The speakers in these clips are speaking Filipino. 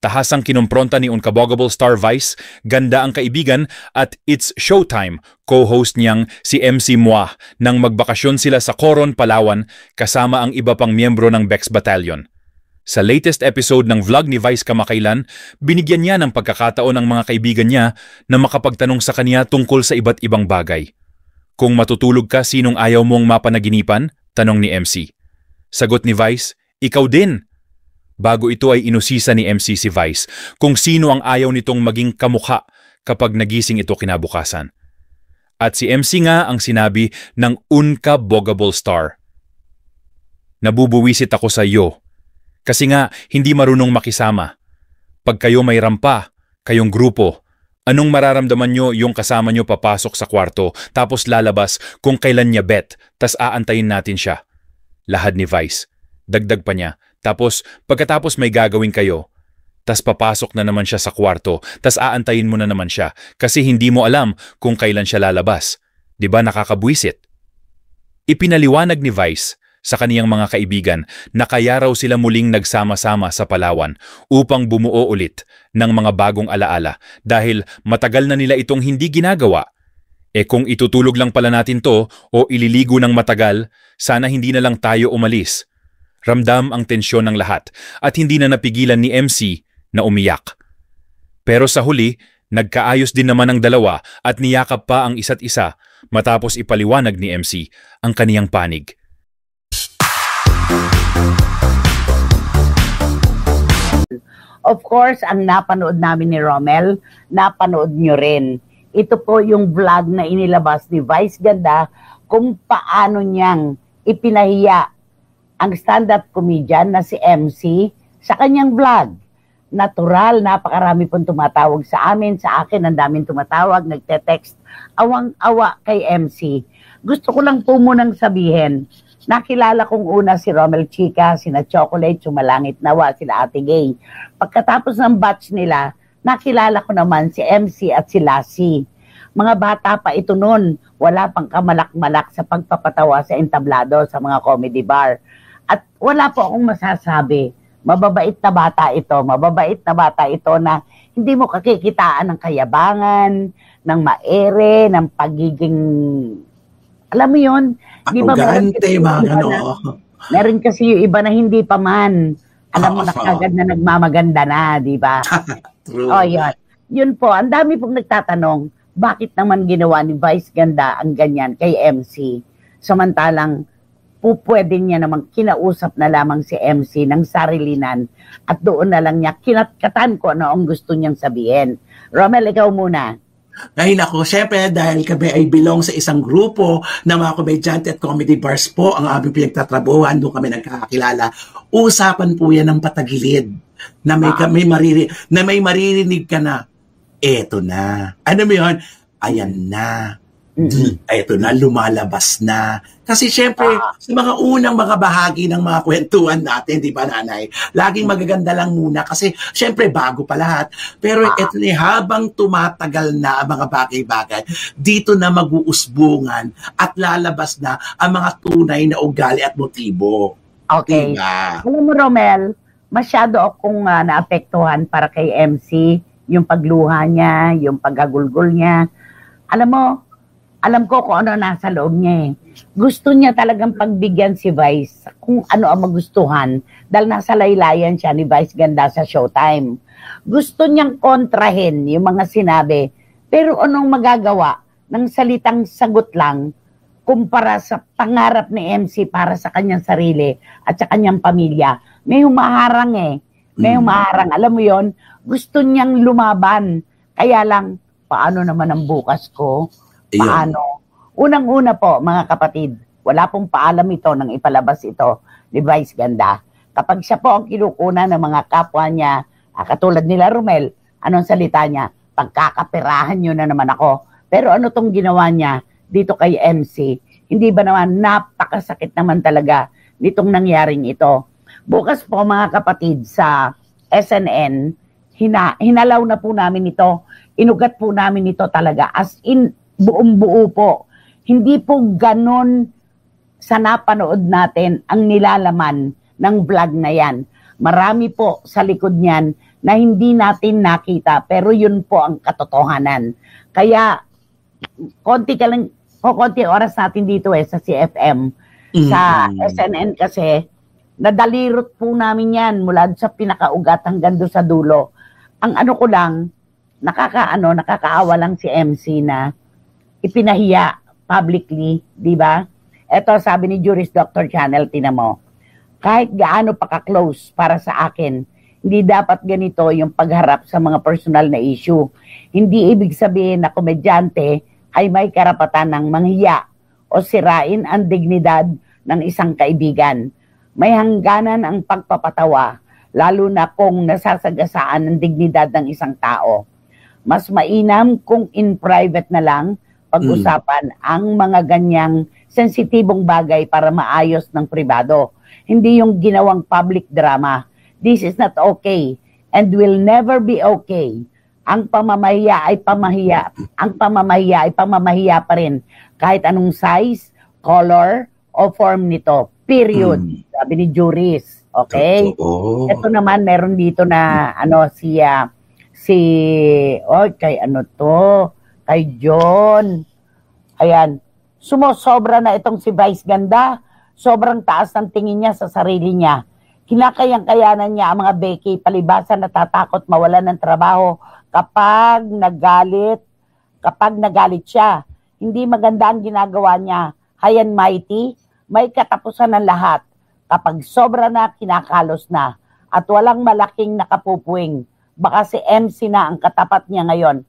tahasang kinumpronta ni Unkabogable Star Vice, Ganda ang Kaibigan at It's Showtime, co-host niyang si MC Moi nang magbakasyon sila sa Coron, Palawan kasama ang iba pang miyembro ng Bex Battalion. Sa latest episode ng vlog ni Vice kamakailan, binigyan niya ng pagkakataon ang mga kaibigan niya na makapagtanong sa kanya tungkol sa iba't ibang bagay. Kung matutulog ka, sinong ayaw mong mapanaginipan? Tanong ni MC. Sagot ni Vice, ikaw din. Bago ito ay inusisa ni MC si Vice kung sino ang ayaw nitong maging kamukha kapag nagising ito kinabukasan. At si MC nga ang sinabi ng Unkabogable Star. Nabubuwisit ako sa iyo kasi nga hindi marunong makisama. Pag kayo may rampa, kayong grupo, anong mararamdaman nyo yung kasama nyo papasok sa kwarto tapos lalabas kung kailan niya bet tas aantayin natin siya? Lahad ni Vice. Dagdag pa niya. Tapos, pagkatapos may gagawin kayo, tas papasok na naman siya sa kwarto, tas aantayin mo na naman siya kasi hindi mo alam kung kailan siya lalabas. Diba nakakabwisit? Ipinaliwanag ni Vice sa kaniyang mga kaibigan na kaya raw sila muling nagsama-sama sa Palawan upang bumuo ulit ng mga bagong alaala dahil matagal na nila itong hindi ginagawa. Kung itutulog lang pala natin to o ililigo ng matagal, sana hindi na lang tayo umalis. Ramdam ang tensyon ng lahat at hindi na napigilan ni MC na umiyak. Pero sa huli, nagkaayos din naman ang dalawa at niyakap pa ang isa't isa matapos ipaliwanag ni MC ang kaniyang panig. Of course, ang napanood namin ni Romel, napanood nyo rin. Ito po yung vlog na inilabas ni Vice Ganda kung paano niyang ipinahiya ang stand-up comedian na si MC sa kanyang vlog. Natural, napakarami pong tumatawag sa amin, sa akin, ang daming tumatawag, nagte-text, awang-awa kay MC. Gusto ko lang po munang sabihin, nakilala kong una si Romel Chica, sina Chocolate, Sumalangit Nawa, sila Ate Gay. Pagkatapos ng batch nila, nakilala ko naman si MC at si Lassie. Mga bata pa ito noon, wala pang kamalak-malak sa pagpapatawa sa entablado sa mga comedy bar. At wala po akong masasabi, mababait na bata ito na hindi mo kakikitaan ng kayabangan, ng maere, ng pagiging, alam mo yun, di ba? Meron kasi yung iba na hindi pa man, alam mo na kagad na nagmamaganda na, di ba? Oh, yun. Yun po, ang dami pong nagtatanong, bakit naman ginawa ni Vice Ganda ang ganyan kay MC? Samantalang, pwede niya namang kinausap na lamang si MC ng sarilinan at doon na lang niya kinatkatan ko ano ang gusto niyang sabihin. Romel, ikaw muna. Ay nako, syempre dahil kami ay belong sa isang grupo ng mga komedyante at comedy bars po ang aming pinagtatrabuhan, doon kami nagkakakilala. Usapan po yan ng patagilid na may maririnig ka na, eto na. Ano mo yun? Ayan na. Ito na, lumalabas na. Kasi syempre, sa mga unang mga bahagi ng mga kwentuhan natin, di ba nanay? Laging magaganda lang muna kasi syempre bago pa lahat. Pero ito na, habang tumatagal na ang mga bagay-bagay, dito na mag-uusbungan at lalabas na ang mga tunay na ugali at motibo. Okay. Diba? Alam mo, Romel, masyado akong naapektuhan para kay MC, yung pagluha niya, yung paggagulgol niya. Alam ko kung ano nasa loob niya eh. Gusto niya talagang pagbigyan si Vice kung ano ang magustuhan dahil nasa laylayan siya ni Vice Ganda sa Showtime. Gusto niyang kontrahin yung mga sinabi, pero anong magagawa ng salitang sagot lang kumpara sa pangarap ni MC para sa kanyang sarili at sa kanyang pamilya. May humaharang eh. May humaharang. Alam mo yon, gusto niyang lumaban. Kaya lang, paano naman ang bukas ko? Paano? Unang-una po, mga kapatid, wala pong paalam ito nang ipalabas ito ni Vice Ganda. Kapag siya po ang kinukunan ng mga kapwa niya, katulad nila Romel, anong salita niya? Pagkakaperahan niyo na naman ako. Pero ano tong ginawa niya dito kay MC? Hindi ba naman napakasakit naman talaga nitong nangyaring ito? Bukas po mga kapatid sa SNN, hinalaw na po namin ito. Inugat po namin ito talaga as in buong-buo po. Hindi po ganon sa napanood natin ang nilalaman ng vlog na yan. Marami po sa likod niyan na hindi natin nakita. Pero yun po ang katotohanan. Kaya, konti oras natin dito sa CFM. Sa SNN kasi, nadalirot po namin yan mula sa pinakaugat hanggang doon sa dulo. Ang ano ko lang, nakakaawa lang si MC na ipinahiya publicly, di ba? Ito sabi ni Juris Dr. Channel, tinan mo, kahit gaano pa ka-close para sa akin, hindi dapat ganito yung pagharap sa mga personal na issue. Hindi ibig sabihin na komedyante ay may karapatan ng manghiya o sirain ang dignidad ng isang kaibigan. May hangganan ang pagpapatawa, lalo na kung nasasagasaan ng dignidad ng isang tao. Mas mainam kung in private na lang pag-usapan ang mga ganyang sensitibong bagay para maayos ng pribado. Hindi yung ginawang public drama. This is not okay and will never be okay. Ang pamamahiya ay pamahiya. Ang pamamahiya ay pamamahiya pa rin kahit anong size, color, o form nito. Period. Sabi ni Juris. Okay? Ito naman, meron dito na, kay John. Ayan. Sumosobra na itong si Vice Ganda. Sobrang taas ng tingin niya sa sarili niya. Kinakayang-kayanan niya ang mga Becky, palibasan natatakot mawalan ng trabaho kapag nagalit siya. Hindi maganda ang ginagawa niya. High and mighty, may katapusan ng lahat. Kapag sobra na, kinakalos na. At walang malaking nakapupuwing. Baka si MC na ang katapat niya ngayon.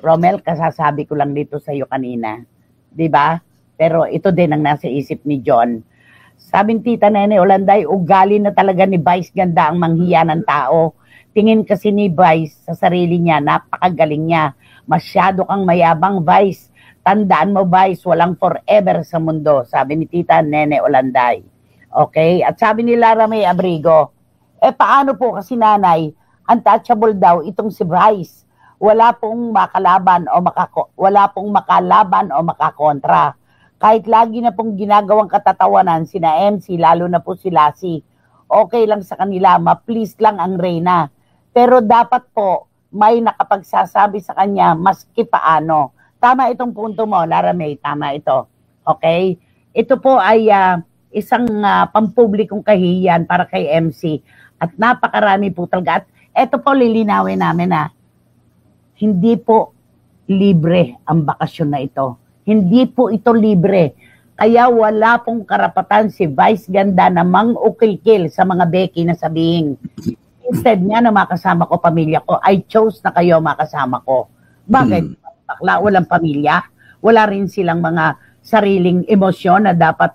Romel, kasasabi ko lang dito sa iyo kanina. Diba? Pero ito din ang nasa isip ni John. Sabi ni Tita Nene Olanday, ugali na talaga ni Vice Ganda ang manghiya ng tao. Tingin kasi ni Vice sa sarili niya, napakagaling niya. Masyado kang mayabang, Vice. Tandaan mo, Vice, walang forever sa mundo. Sabi ni Tita Nene Olanday. Okay? At sabi ni Lara May Abrigo, paano po kasi nanay, untouchable daw itong si Vice. Wala pong makalaban o makakontra. Kahit lagi na pong ginagawang katatawanan sina MC, lalo na po si Lassie. Okay lang sa kanila, ma-please lang ang Reyna. Pero dapat po may nakapagsasabi sa kanya maski paano. Tama itong punto mo, Lara May, tama ito. Okay? Ito po ay isang pampublikong kahihiyan para kay MC. At napakarami po talaga. At ito po lilinawin namin hindi po libre ang bakasyon na ito. Hindi po ito libre. Kaya wala pong karapatan si Vice Ganda na mang-ukil-kil sa mga Becky na sabihin, instead niya na makasama ko pamilya ko, I chose na kayo makasama ko. Bakit? Bakla, walang pamilya. Wala rin silang mga sariling emosyon na dapat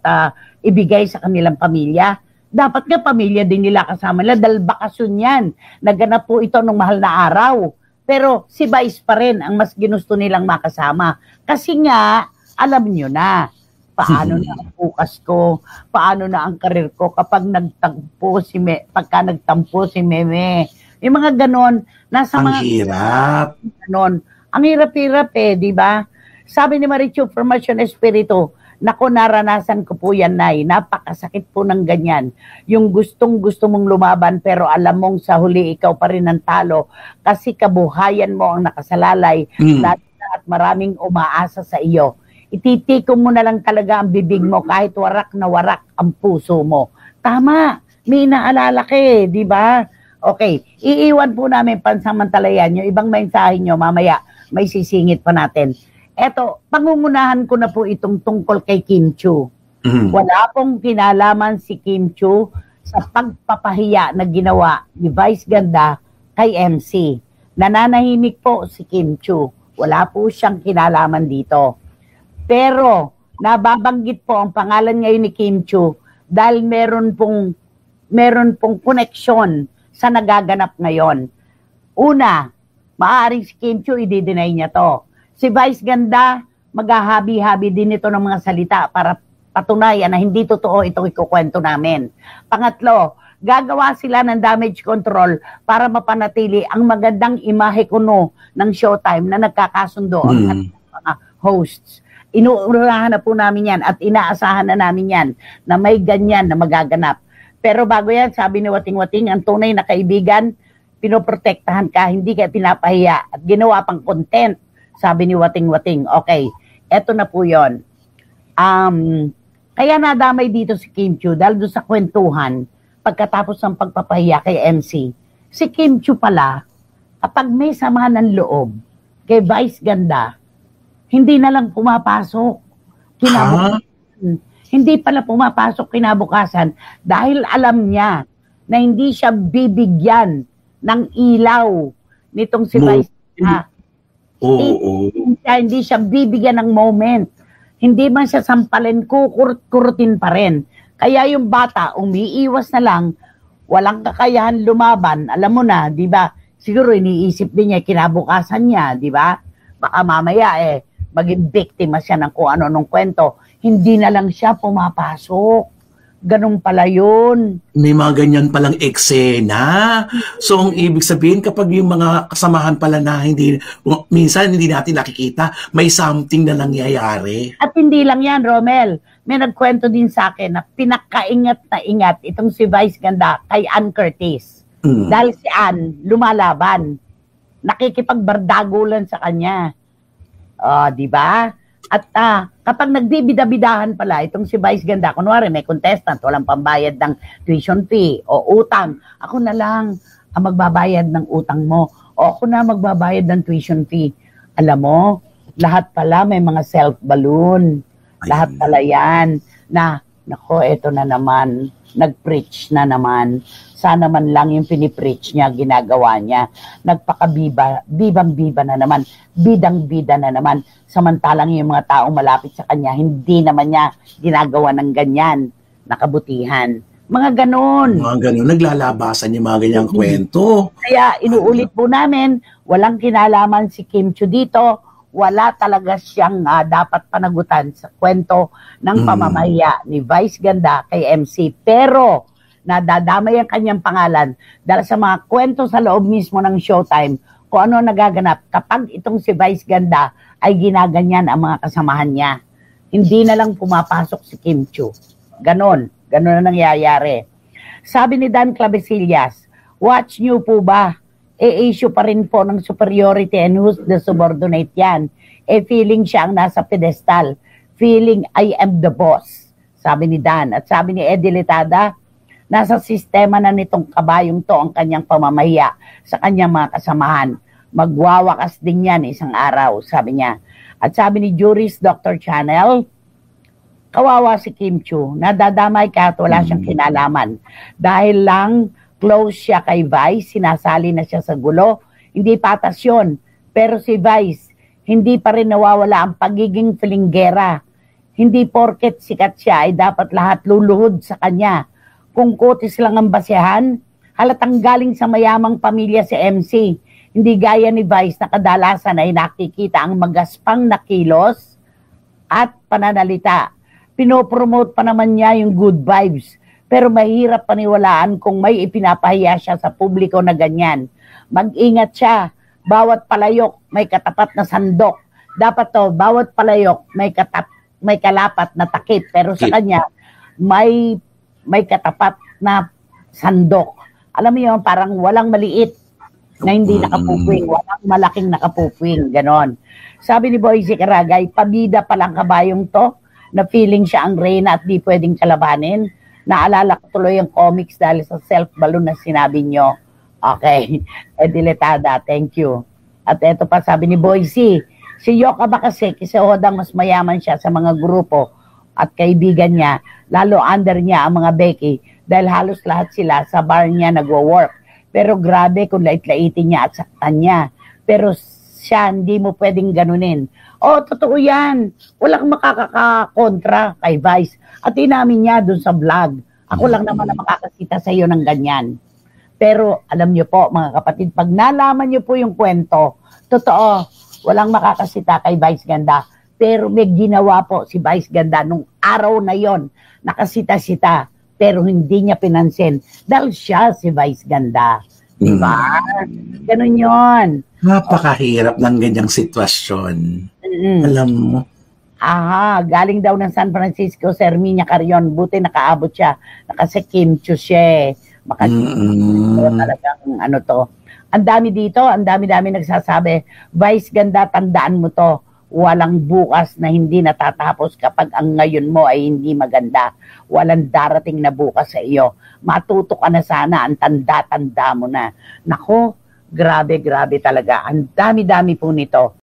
ibigay sa kanilang pamilya. Dapat nga pamilya din nila kasama nila dahil bakasyon yan. Naganap po ito nung mahal na araw. Pero si Vice pa rin ang mas ginusto nilang makasama. Kasi nga, alam nyo na, paano na ang bukas ko, paano na ang karir ko kapag pagka nagtampo si Meme. Yung mga ganon, nasa ang mga... hirap. Ganon. Ang hirap-hirap di ba? Sabi ni Marichu, Formasyon Espiritu, nako, naranasan ko po yan, Nay. Napakasakit po ng ganyan. Yung gustong-gusto mong lumaban pero alam mong sa huli ikaw pa rin ang talo kasi kabuhayan mo ang nakasalalay at maraming umaasa sa iyo. Ititikom mo na lang talaga ang bibig mo kahit warak na warak ang puso mo. Tama, may inaalala ka di ba? Okay, iiwan po namin pansamantalayan yung ibang mensahe nyo mamaya. May sisingit pa natin. Eto, pangungunahan ko na po itong tungkol kay Kim Chiu. Wala pong kinalaman si Kim Chiu sa pagpapahiya na ginawa ni Vice Ganda kay MC. Nananahimik po si Kim Chiu. Wala po siyang kinalaman dito. Pero, nababanggit po ang pangalan ngayon ni Kim Chiu dahil meron pong koneksyon sa nagaganap ngayon. Una, maaaring si Kim Chiu i-deny niya to. Si Vice Ganda, maghahabi-habi din ito ng mga salita para patunayan na hindi totoo itong ikukwento namin. Pangatlo, gagawa sila ng damage control para mapanatili ang magandang imahe kuno ng Showtime na nagkakasundo ang mga hosts. Inuurahan na po namin yan at inaasahan na namin yan na may ganyan na magaganap. Pero bago yan, sabi ni Wating Wating, ang tunay na kaibigan, pinoprotektahan ka, hindi ka pinapahiya at ginawa pang content, sabi ni Wating-Wating. Okay, eto na po yun. Kaya nadamay dito si Kim Chiu dahil doon sa kwentuhan, pagkatapos ng pagpapahiya kay MC, si Kim Chiu pala, kapag may samahan ng loob kay Vice Ganda, hindi na lang pumapasok. Hindi pala pumapasok kinabukasan dahil alam niya na hindi siya bibigyan ng ilaw nitong si Vice Ganda. Hindi siya bibigyan ng moment. Hindi man siya sampalin, kukurutin pa rin. Kaya yung bata, umiiwas na lang, walang kakayahan lumaban. Alam mo na, di ba? Siguro iniisip din niya, kinabukasan niya, di ba? Baka mamaya maging biktima siya ng kung ano nung kwento. Hindi na lang siya pumapasok. Ganun pala yun. May mga ganyan palang eksena. So, ang ibig sabihin, kapag yung mga kasamahan pala na minsan hindi natin nakikita, may something na nangyayari. At hindi lang yan, Romel. May nagkwento din sa akin na pinakaingat na ingat itong si Vice Ganda kay Ann Curtis. Dahil si Ann, lumalaban. Nakikipagbardagulan sa kanya. Di ba? At kapag nagbibida-bidahan pala itong si Vice Ganda, kunwari may contestant, walang pambayad ng tuition fee o utang, ako na lang ang magbabayad ng utang mo o ako na magbabayad ng tuition fee. Alam mo, lahat pala may mga self-balloon. Lahat pala yan na, nako, eto na naman, nag-preach na naman. Sana man lang yung pinipreach niya, ginagawa niya. Bibang-biba na naman, bidang-bida na naman. Samantalang yung mga taong malapit sa kanya, hindi naman niya ginagawa ng ganyan, nakabutihan. Mga ganon. Mga ganon, naglalabasan yung mga ganyang kwento. Kaya inuulit po namin, walang kinalaman si Kim Chiu dito, wala talaga siyang dapat panagutan sa kwento ng pamamahiya ni Vice Ganda kay MC. Pero, nadadamay ang kanyang pangalan dahil sa mga kwento sa loob mismo ng Showtime kung ano nagaganap kapag itong si Vice Ganda ay ginaganyan ang mga kasamahan niya. Hindi na lang pumapasok si Kim Chiu. Ganon na nangyayari. Sabi ni Dan Clavesillas, watch niyo po ba? Issue pa rin po ng superiority and who's the subordinate yan. Feeling siya ang nasa pedestal. Feeling I am the boss. Sabi ni Dan. At sabi ni Eddie Litada, nasa sistema na nitong kabayong to ang kanyang pamamahiya sa kanyang mga kasamahan. Magwawakas din yan isang araw, sabi niya. At sabi ni Juris Dr. Channel, kawawa si Kim Chiu, nadadamay ka at wala siyang kinalaman. Dahil lang close siya kay Vice, sinasali na siya sa gulo, hindi patas yun. Pero si Vice, hindi pa rin nawawala ang pagiging filinggera. Hindi porket sikat siya ay dapat lahat luluhod sa kanya. Kung kutis lang ang basehan, halatang galing sa mayamang pamilya si MC. Hindi gaya ni Vice na kadalasan ay nakikita ang magaspang na kilos at pananalita. Pinopromote pa naman niya yung good vibes. Pero mahirap paniwalaan kung may ipinapahiya siya sa publiko na ganyan. Mag-ingat siya. Bawat palayok may katapat na sandok. Dapat to, bawat palayok may kalapat na takip. Pero sa kanya, may katapat na sandok. Alam mo yun, parang walang maliit na hindi nakapupwing, walang malaking nakapupwing, ganon. Sabi ni Boyce Caragay, pabida palang kabayong to, na feeling siya ang reyna at di pwedeng kalabanin. Naalala ko tuloy ang comics dahil sa self-balloon na sinabi nyo. Okay, Ediletada, thank you. At eto pa sabi ni Boyce, si Yoka ba kasi Hodang mas mayaman siya sa mga grupo at kaibigan niya, lalo under niya ang mga Becky dahil halos lahat sila sa bar niya nagwo-work. Pero grabe kung lait-laitin niya at saktan niya. Pero siya, hindi mo pwedeng ganunin. Totoo yan. Walang makakakontra kay Vice. At inamin niya dun sa vlog. Ako lang naman na makakasita sa iyo ng ganyan. Pero alam niyo po mga kapatid, pag nalaman niyo po yung kwento, totoo, walang makakasita kay Vice Ganda. Pero may ginawa po si Vice Ganda nung araw na yon, nakasita-sita, pero hindi niya pinansin dahil siya si Vice Ganda. Diba? Ganun yon. Napakahirap ng ganyang sitwasyon. Alam mo. Galing daw ng San Francisco, si Herminia Carion. Buti nakaabot siya. Nakasi Kim Chiu siya. Talagang ano to. Ang dami dito, ang dami-dami nagsasabi, Vice ganda, tandaan mo to, walang bukas na hindi natatapos kapag ang ngayon mo ay hindi maganda. Walang darating na bukas sa iyo. Matuto ka na sana, ang tanda-tanda mo na. Nako, grabe, grabe talaga. Ang dami-dami po nito.